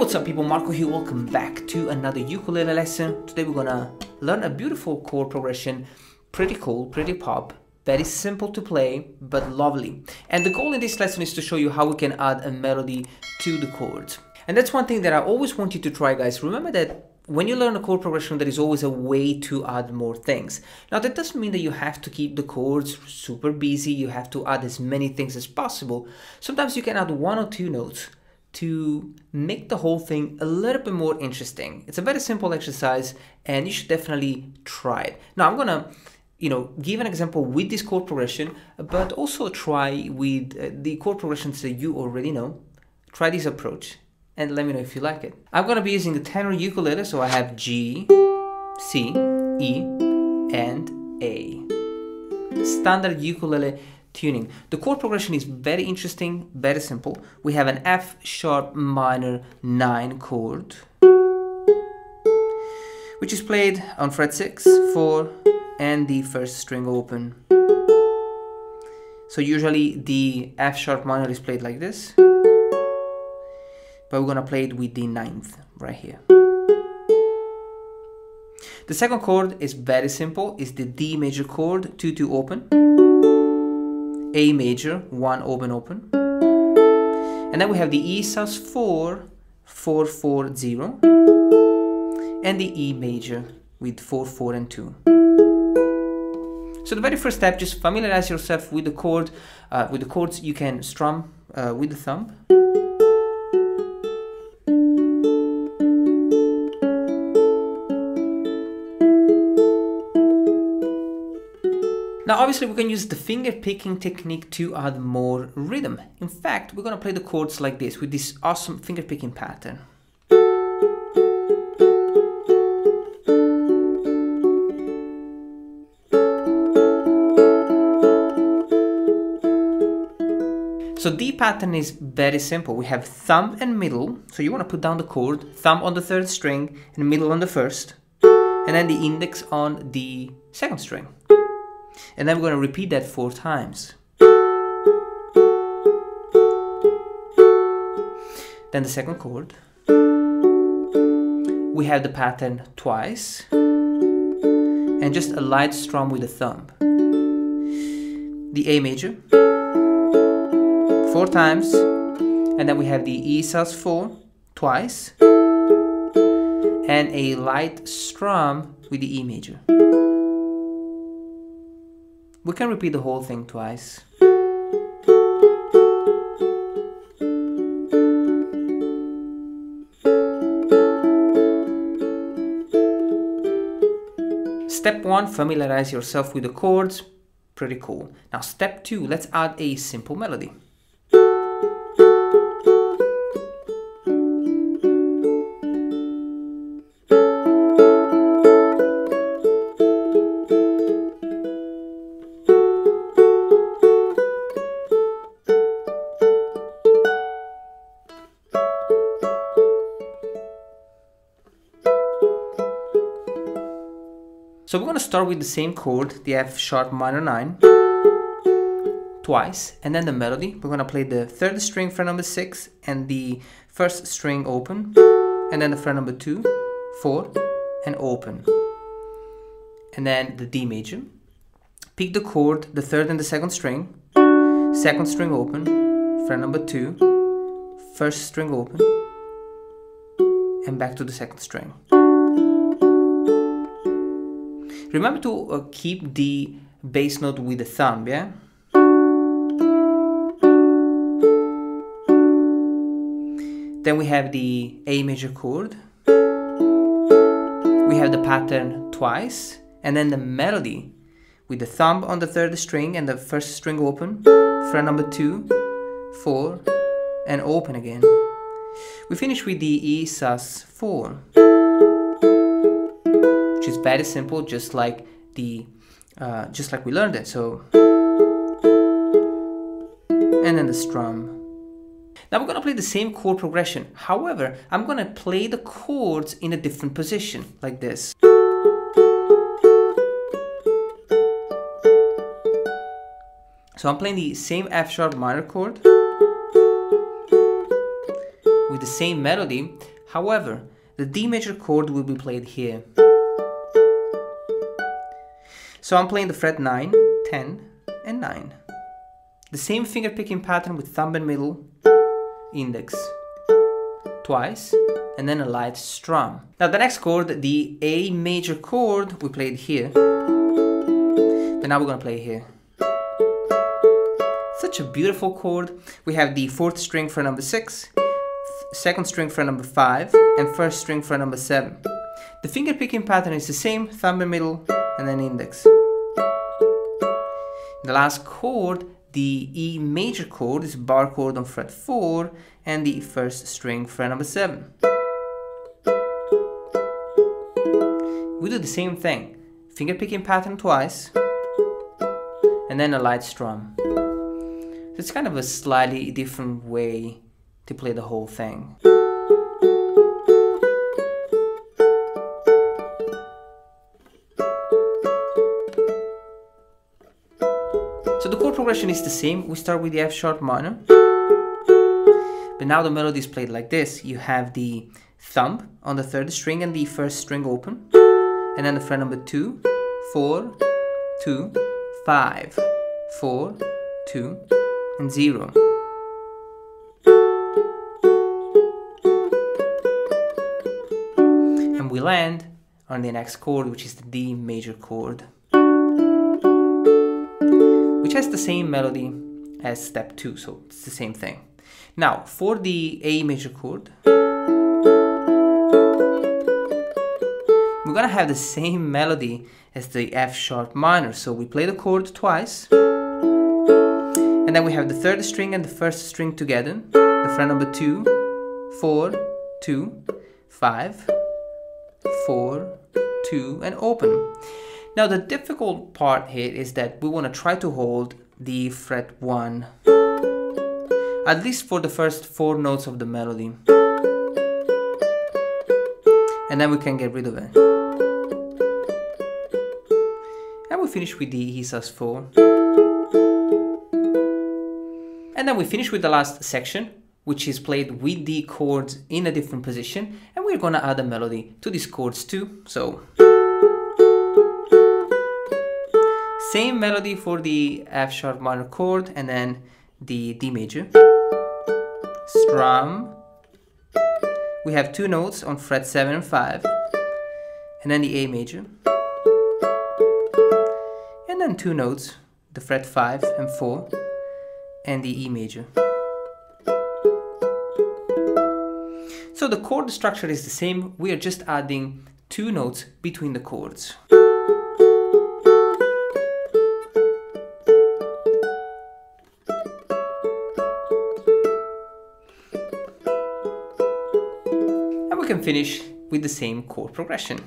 What's up people, Marco here, welcome back to another ukulele lesson. Today we're gonna learn a beautiful chord progression, pretty cool, pretty pop, very simple to play, but lovely. And the goal in this lesson is to show you how we can add a melody to the chords. And that's one thing that I always want you to try, guys. Remember that when you learn a chord progression, there is always a way to add more things. Now that doesn't mean that you have to keep the chords super busy, you have to add as many things as possible. Sometimes you can add one or two notes to make the whole thing a little bit more interesting. It's a very simple exercise and you should definitely try it. Now I'm gonna give an example with this chord progression, but also try with the chord progressions that you already know. Try this approach and let me know if you like it. I'm gonna be using the tenor ukulele, so I have G, C, E, and A. Standard ukulele tuning. The chord progression is very interesting, very simple. We have an F sharp minor 9 chord, which is played on fret 6, 4, and the first string open. So usually the F sharp minor is played like this, but we're gonna play it with the 9th right here. The second chord is very simple, it's the D major chord, 2-2 open, A major, 1 open open, and then we have the E sus4, 4-4-0, and the E major with 4-4 and 2. So the very first step, just familiarize yourself with the chord. With the chords you can strum with the thumb. Now obviously we can use the finger picking technique to add more rhythm. In fact, we're gonna play the chords like this with this awesome finger picking pattern. So the pattern is very simple. We have thumb and middle, so you want to put down the chord, thumb on the 3rd string and middle on the 1st, and then the index on the 2nd string. And then we're going to repeat that 4 times. Then the second chord. We have the pattern twice, and just a light strum with the thumb. The A major, 4 times, and then we have the E sus4 twice, and a light strum with the E major. We can repeat the whole thing twice. Step 1, familiarize yourself with the chords. Pretty cool. Now step 2, let's add a simple melody. So we're going to start with the same chord, the F sharp minor 9, twice, and then the melody. We're going to play the 3rd string fret number 6 and the 1st string open, and then the fret number 2, 4, and open. And then the D major. Pick the chord, the 3rd and the 2nd string, 2nd string open, fret number 2, 1st string open, and back to the 2nd string. Remember to keep the bass note with the thumb, yeah? Then we have the A major chord. We have the pattern twice, and then the melody with the thumb on the 3rd string and the 1st string open, fret number 2, 4, and open again. We finish with the E sus4. Which is very simple, just like we learned it. So, and then the strum. Now we're gonna play the same chord progression. However, I'm gonna play the chords in a different position, like this. So I'm playing the same F sharp minor chord with the same melody. However, the D major chord will be played here. So I'm playing the fret 9, 10, and 9. The same finger picking pattern with thumb and middle, index, twice, and then a light strum. Now the next chord, the A major chord, we played here. But now we're gonna play here. Such a beautiful chord. We have the 4th string fret number 6, 2nd string fret number 5, and 1st string fret number 7. The finger picking pattern is the same, thumb and middle, and then index. The last chord, the E major chord, is a bar chord on fret 4 and the 1st string fret number 7. We do the same thing, finger picking pattern twice, and then a light strum. It's kind of a slightly different way to play the whole thing. So the chord progression is the same. We start with the F sharp minor, but now the melody is played like this. You have the thumb on the 3rd string and the 1st string open, and then the fret number 2, 4, 2, 5, 4, 2, and 0. And we land on the next chord, which is the D major chord, which has the same melody as step 2, so it's the same thing. Now, for the A major chord, we're gonna have the same melody as the F sharp minor, so we play the chord twice, and then we have the 3rd string and the 1st string together, the fret number 2, 4, 2, 5, 4, 2, and open. Now the difficult part here is that we want to try to hold the fret 1, at least for the first 4 notes of the melody, and then we can get rid of it. And we finish with the E sus4. And then we finish with the last section, which is played with the chords in a different position, and we're gonna add a melody to these chords too. So same melody for the F sharp minor chord, and then the D major, strum. We have 2 notes on fret 7 and 5, and then the A major, and then 2 notes, the fret 5 and 4, and the E major. So the chord structure is the same, we are just adding 2 notes between the chords. And we can finish with the same chord progression.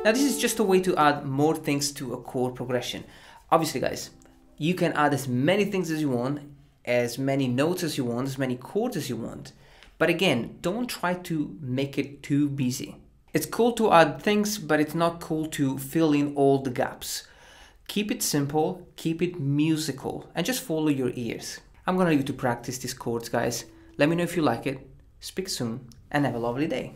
Now this is just a way to add more things to a chord progression. Obviously guys, you can add as many things as you want, as many notes as you want, as many chords as you want. But again, don't try to make it too busy. It's cool to add things, but it's not cool to fill in all the gaps. Keep it simple, keep it musical, and just follow your ears. I'm gonna leave you to practice these chords guys. Let me know if you like it. Speak soon, and have a lovely day.